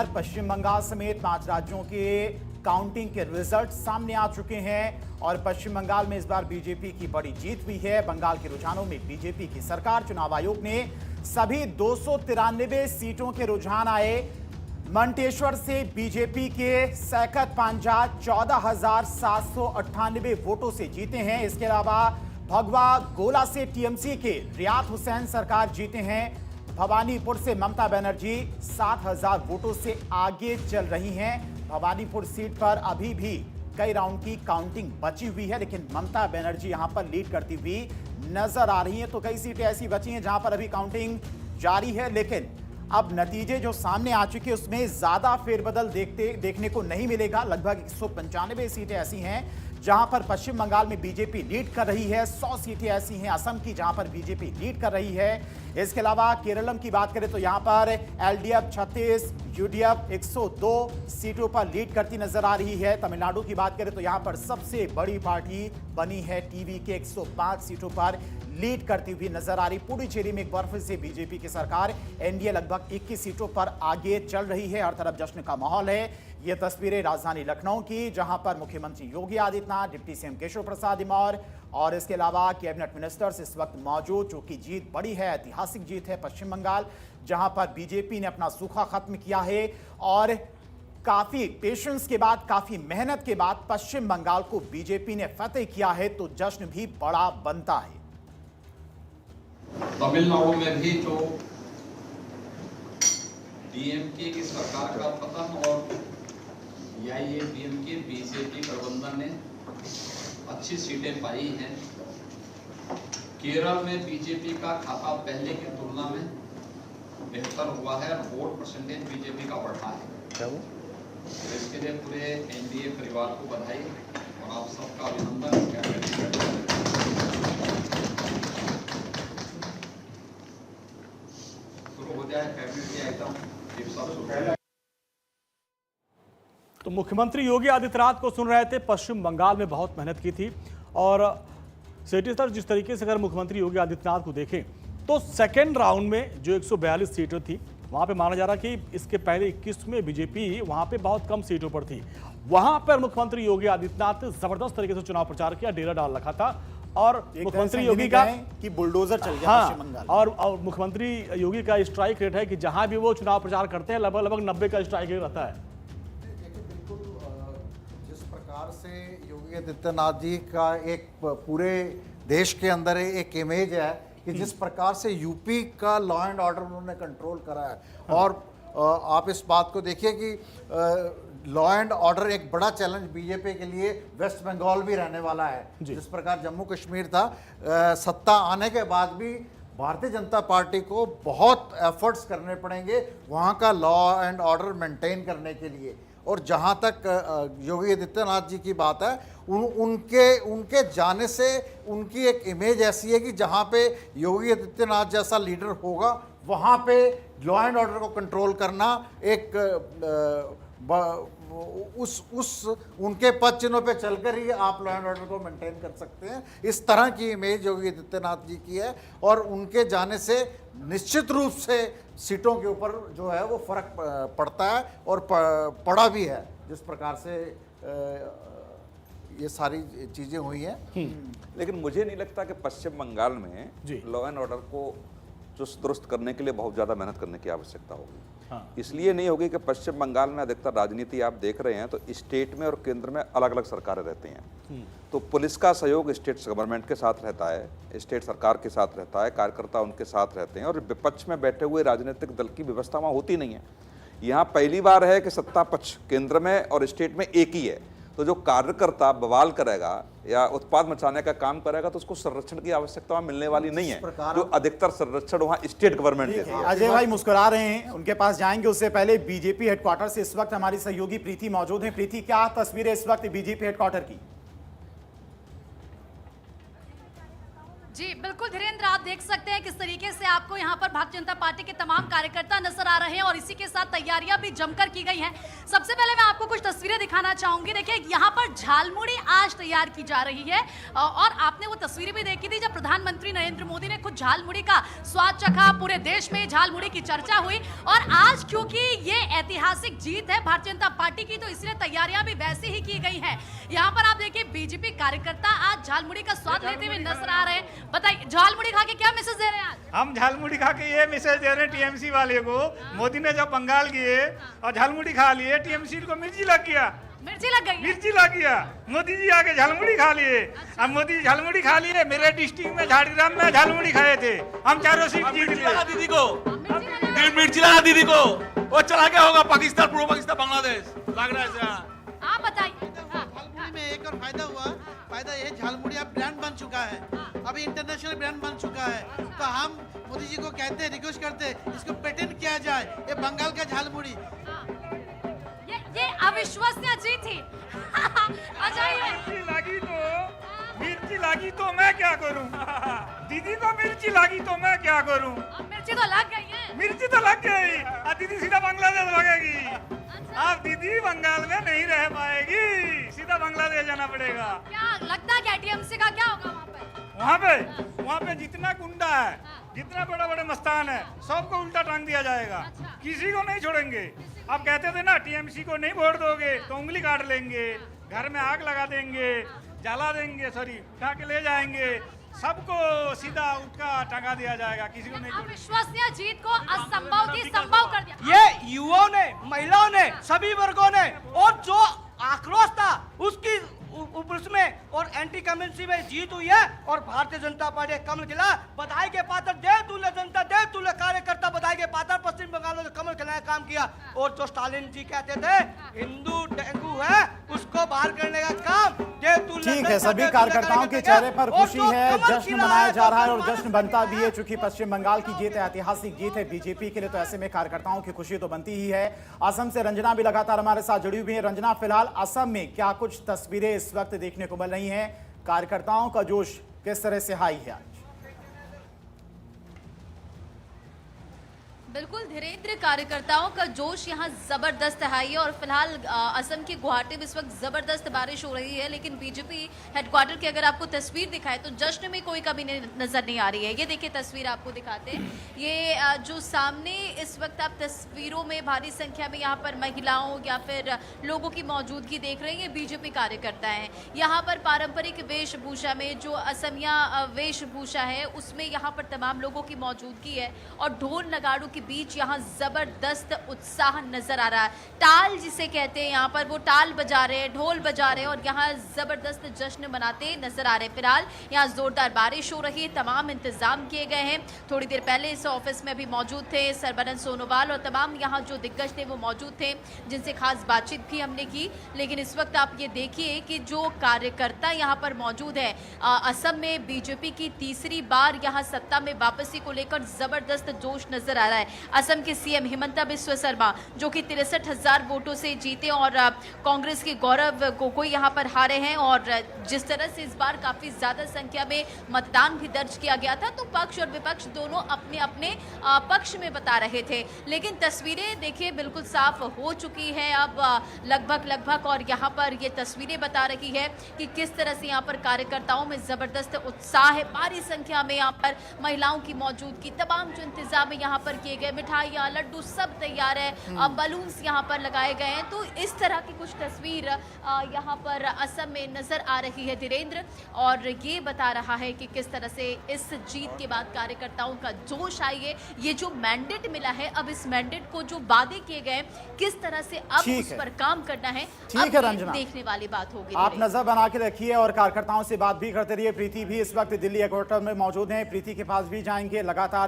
बार पश्चिम बंगाल समेत 5 राज्यों के काउंटिंग के रिजल्ट सामने आ चुके हैं और पश्चिम बंगाल में इस बार बीजेपी की बड़ी जीत हुई है। बंगाल के रुझानों में बीजेपी की सरकार, चुनाव आयोग ने सभी 293 सीटों के रुझान आए। मंटेश्वर से बीजेपी के सैकत पांजा 14,798 वोटों से जीते हैं। इसके अलावा भगवा गोला से टीएमसी के रियात हुसैन सरकार जीते हैं। भवानीपुर से ममता बनर्जी 7,000 वोटों से आगे चल रही हैं। भवानीपुर सीट पर अभी भी कई राउंड की काउंटिंग बची हुई है, लेकिन ममता बनर्जी यहां पर लीड करती हुई नजर आ रही हैं। तो कई सीटें ऐसी बची हैं जहां पर अभी काउंटिंग जारी है, लेकिन अब नतीजे जो सामने आ चुके उसमें ज्यादा फेरबदल देखने को नहीं मिलेगा। लगभग 195 सीटें ऐसी हैं जहां पर पश्चिम बंगाल में बीजेपी लीड कर रही है। 100 सीटें ऐसी हैं असम की जहां पर बीजेपी लीड कर रही है। इसके अलावा केरलम की बात करें तो यहां पर एलडीएफ 36, यूडीएफ 102 सीटों पर लीड करती नजर आ रही है। तमिलनाडु की बात करें तो यहां पर सबसे बड़ी पार्टी बनी है टीवी के 105 सीटों पर लीड करती हुई नजर आ रही। पुडुचेरी में एक बार फिर से बीजेपी की सरकार, एनडीए लगभग 21 सीटों पर आगे चल रही है। हर तरफ जश्न का माहौल है। ये तस्वीरें राजधानी लखनऊ की, जहां पर मुख्यमंत्री योगी आदित्यनाथ, डिप्टी सीएम केशव प्रसाद मौर्य और इसके अलावा कैबिनेट मिनिस्टर्स इस वक्त मौजूद, जो कि जीत बड़ी है, ऐतिहासिक जीत है पश्चिम बंगाल, जहां पर बीजेपी ने अपना सूखा खत्म किया है और काफी पेशेंस के बाद, काफी मेहनत के बाद पश्चिम बंगाल को बीजेपी ने फतेह किया है, तो जश्न भी बड़ा बनता है। तमिलनाडु में भी जो डीएमके की सरकार का पतन और एआईएडीएमके बीजेपी गठबंधन ने अच्छी सीटें पाई हैं। केरल में बीजेपी का खाता पहले की तुलना में बेहतर हुआ है और वोट परसेंटेज बीजेपी का बढ़ा है। तो इसके लिए पूरे एनडीए परिवार को बधाई और आप सबका अभिनंदन। तो मुख्यमंत्री योगी आदित्यनाथ को सुन रहे थे। पश्चिम बंगाल में बहुत मेहनत की थी और सेटिस्टर जिस तरीके से अगर मुख्यमंत्री योगी आदित्यनाथ को देखें तो सेकेंड राउंड में जो 142 सीटें थी वहां पे माना जा रहा कि इसके पहले 21 में बीजेपी वहां पे बहुत कम सीटों पर थी। वहां पर मुख्यमंत्री योगी आदित्यनाथ ने जबरदस्त तरीके से चुनाव प्रचार किया, डेरा डाल रखा था और मुख्यमंत्री योगी का कि बुलडोजर चल गया पश्चिम बंगाल। और मुख्यमंत्री योगी का स्ट्राइक रेट है कि जहां भी वो चुनाव प्रचार करते हैं लगभग 90 का स्ट्राइक रेट रहता है। जिस प्रकार से योगी आदित्यनाथ जी का एक पूरे देश के अंदर एक इमेज है कि जिस प्रकार से यूपी का लॉ एंड ऑर्डर उन्होंने कंट्रोल करा है, और आप इस बात को देखिए कि लॉ एंड ऑर्डर एक बड़ा चैलेंज बीजेपी के लिए वेस्ट बंगाल भी रहने वाला है। जिस प्रकार जम्मू कश्मीर था, सत्ता आने के बाद भी भारतीय जनता पार्टी को बहुत एफर्ट्स करने पड़ेंगे वहाँ का लॉ एंड ऑर्डर मेंटेन करने के लिए। और जहाँ तक योगी आदित्यनाथ जी की बात है, उनके जाने से उनकी एक इमेज ऐसी है कि जहाँ पे योगी आदित्यनाथ जैसा लीडर होगा वहाँ पे लॉ एंड ऑर्डर को कंट्रोल करना एक उनके पद चिन्हों पे चलकर ही आप लॉ एंड ऑर्डर को मेंटेन कर सकते हैं। इस तरह की इमेज योगी आदित्यनाथ जी की है और उनके जाने से निश्चित रूप से सीटों के ऊपर जो है वो फर्क पड़ता है और पड़ा भी है। जिस प्रकार से ये सारी चीजें हुई हैं। लेकिन मुझे नहीं लगता कि पश्चिम बंगाल में लॉ एंड ऑर्डर को चुस्त दुरुस्त करने के लिए बहुत ज़्यादा मेहनत करने की आवश्यकता होगी। इसलिए नहीं होगी कि पश्चिम बंगाल में अधिकतर राजनीति आप देख रहे हैं तो स्टेट में और केंद्र में अलग अलग सरकारें रहती हैं। तो पुलिस का सहयोग स्टेट गवर्नमेंट के साथ रहता है, स्टेट सरकार के साथ रहता है, कार्यकर्ता उनके साथ रहते हैं और विपक्ष में बैठे हुए राजनीतिक दल की व्यवस्था वहाँ होती नहीं है। यहाँ पहली बार है कि सत्ता पक्ष केंद्र में और स्टेट में एक ही है। तो जो कार्यकर्ता बवाल करेगा या उत्पाद मचाने का काम करेगा तो उसको संरक्षण की आवश्यकता वहाँ मिलने वाली नहीं है। जो अधिकतर संरक्षण वहाँ स्टेट गवर्नमेंट देती है। अजय भाई मुस्कुरा रहे हैं, उनके पास जाएंगे। उससे पहले बीजेपी हेडक्वार्टर से इस वक्त हमारी सहयोगी प्रीति मौजूद है। प्रीति, क्या तस्वीरें इस वक्त बीजेपी हेडक्वार्टर की? जी बिल्कुल धीरेन्द्र, आप देख सकते हैं किस तरीके से आपको यहाँ पर भारतीय जनता पार्टी के तमाम कार्यकर्ता नजर आ रहे हैं और इसी के साथ तैयारियां भी जमकर की गई हैं। सबसे पहले मैं आपको कुछ तस्वीरें दिखाना चाहूंगी। देखिए यहाँ पर झालमुड़ी आज तैयार की जा रही है और आपने वो तस्वीरें भी देखी थी जब प्रधानमंत्री नरेंद्र मोदी ने खुद झालमुड़ी का स्वाद चखा। पूरे देश में झालमुड़ी की चर्चा हुई और आज क्योंकि ये ऐतिहासिक जीत है भारतीय जनता पार्टी की, तो इसलिए तैयारियां भी वैसी ही की गई हैं। यहाँ पर आप देखिए बीजेपी कार्यकर्ता आज झालमुड़ी का स्वाद लेते हुए नजर आ रहे हैं। बताइए झालमुड़ी खा के क्या मैसेज दे रहे हैं आज? हम झालमुड़ी खा के ये मैसेज दे रहे हैं टीएमसी वाले को, मोदी ने जब बंगाल किए और झालमुड़ी खा लिए, टीएमसी को मिर्ची लग गया, मिर्ची लग गई, मिर्ची लग गया। मोदी जी आके झालमुड़ी खा लिए। अब मोदी जी झालमुड़ी खा लिए, मेरे डिस्ट्रिक्ट में झाड़ग्राम में झालमुड़ी खाए थे, हम 4 सीट जीत लिए। दीदी को मिर्ची लगा, दीदी को वो चला गया होगा पाकिस्तान, पूर्व पाकिस्तान, बांग्लादेश लग रहा है। आप बताइए। झालमुड़ी में एक और फायदा हुआ, फायदा ये झालमुड़ी अब ब्रांड बन चुका है, अभी इंटरनेशनल ब्रांड बन चुका है। तो हम मोदी जी को कहते हैं, रिक्वेस्ट करते हैं इसको पेटेंट किया जाए, ये बंगाल का झालमुड़ी। ये अविश्वसनीय जीत थी। अच्छा ये मिर्ची लगी तो मैं क्या करूं? दीदी को मिर्ची लगी तो मैं क्या करूं? मिर्ची तो लग गई है, मिर्ची तो लग गई, अब दीदी सीधा बांग्लादेश भागेगी। अब दीदी बंगाल में नहीं रह पाएगी, सीधा बांग्लादेश जाना पड़ेगा। क्या लगता है? क्या टीएमसी का क्या होगा वहाँ पे जितना गुंडा है, जितना बड़ा बड़ा मस्तान है, सबको उल्टा टांग दिया जाएगा, किसी को नहीं छोड़ेंगे। आप कहते थे ना टीएमसी को नहीं वोट दोगे तो उंगली काट लेंगे, घर में आग लगा देंगे, जला देंगे, सॉरी उठा के ले जाएंगे, सबको सीधा उठा टंगा दिया जाएगा, किसी को नहीं छोड़ेंगे। अविश्वसनीय जीत को असंभव थी संभव कर दिया। ये युवाओं ने, महिलाओं ने, सभी वर्गों ने, और जो आक्रोश था उसकी उसमें और एंटी कम्युनिटी में जीत हुई है और भारतीय जनता पार्टी कमल खिला। बधाई के पात्र देवतुल्य जनता, देवतुल्य कार्यकर्ता, बधाई के पात्र पश्चिम बंगाल में कमल खिलाने काम किया। और जो स्टालिन जी कहते थे हिंदू डेंगू है उसको बाहर करने का काम देवतुल्य। ठीक है, सभी कार्यकर्ताओं के चेहरे पर खुशी है, जश्न मनाया जा रहा है और जश्न बनता भी है, चूंकि पश्चिम बंगाल की जीत ऐतिहासिक जीत है बीजेपी के लिए, तो ऐसे में कार्यकर्ताओं की खुशी तो बनती ही है। असम से रंजना भी लगातार हमारे साथ जुड़ी हुई है। रंजना, फिलहाल असम में क्या कुछ तस्वीरें इस वक्त देखने को मिल रही हैं? कार्यकर्ताओं का जोश किस तरह से हाई है? बिल्कुल धीरेन्द्र, कार्यकर्ताओं का जोश यहाँ जबरदस्त हाई है और फिलहाल असम के गुवाहाटी में इस वक्त जबरदस्त बारिश हो रही है, लेकिन बीजेपी हेडक्वार्टर की अगर आपको तस्वीर दिखाए तो जश्न में कोई कमी नजर नहीं आ रही है। ये देखिए तस्वीर आपको दिखाते हैं, ये जो सामने इस वक्त आप तस्वीरों में भारी संख्या में यहाँ पर महिलाओं या फिर लोगों की मौजूदगी देख रहे हैं। बीजेपी कार्यकर्ता हैं यहाँ पर पारंपरिक वेशभूषा में, जो असमिया वेशभूषा है उसमें यहाँ पर तमाम लोगों की मौजूदगी है और ढोल नगाड़ों के बीच यहाँ जबरदस्त उत्साह नजर आ रहा है। ताल जिसे कहते हैं, यहाँ पर वो ताल बजा रहे हैं, ढोल बजा रहे हैं और यहाँ जबरदस्त जश्न मनाते नजर आ रहे हैं। फिलहाल यहाँ जोरदार बारिश हो रही है, तमाम इंतजाम किए गए हैं। थोड़ी देर पहले इस ऑफिस में भी मौजूद थे सर्बानंद सोनोवाल और तमाम यहाँ जो दिग्गज थे वो मौजूद थे, जिनसे खास बातचीत भी हमने की। लेकिन इस वक्त आप ये देखिए कि जो कार्यकर्ता यहाँ पर मौजूद है, असम में बीजेपी की तीसरी बार यहाँ सत्ता में वापसी को लेकर जबरदस्त जोश नजर आ रहा है। असम के सीएम हिमंता बिस्वा शर्मा जो कि 63,000 वोटों से जीते और कांग्रेस के गौरव गोगोई यहाँ पर हारे हैं और जिस तरह से इस बार काफी ज्यादा संख्या में मतदान भी दर्ज किया गया था, तो पक्ष और विपक्ष दोनों अपने अपने पक्ष में बता रहे थे। लेकिन तस्वीरें देखिए बिल्कुल साफ हो चुकी है अब लगभग और यहाँ पर ये तस्वीरें बता रही है कि किस तरह से यहाँ पर कार्यकर्ताओं में जबरदस्त उत्साह है। भारी संख्या में यहाँ पर महिलाओं की मौजूदगी, तमाम जो इंतजाम यहाँ पर किए गए, मिठाइयाँ, लड्डू सब तैयार है, बलून्स यहाँ पर लगाए गए हैं। तो इस तरह की कुछ तस्वीर यहाँ पर असम में नजर आ रही है धीरेन्द्र, और ये बता रहा है कि किस तरह से इस जीत के बाद कार्यकर्ताओं का जोश आई है। ये जो मैंडेट मिला है, अब इस मैंडेट को जो वादे किए गए किस तरह से अब उस पर काम करना है, ठीक है रंजना, देखने वाली बात होगी। आप नजर बना के रखिए और कार्यकर्ताओं से बात भी करते रहिए। प्रीति भी इस वक्त दिल्ली हेडक्वार्टर में मौजूद है, प्रीति के पास भी जाएंगे। लगातार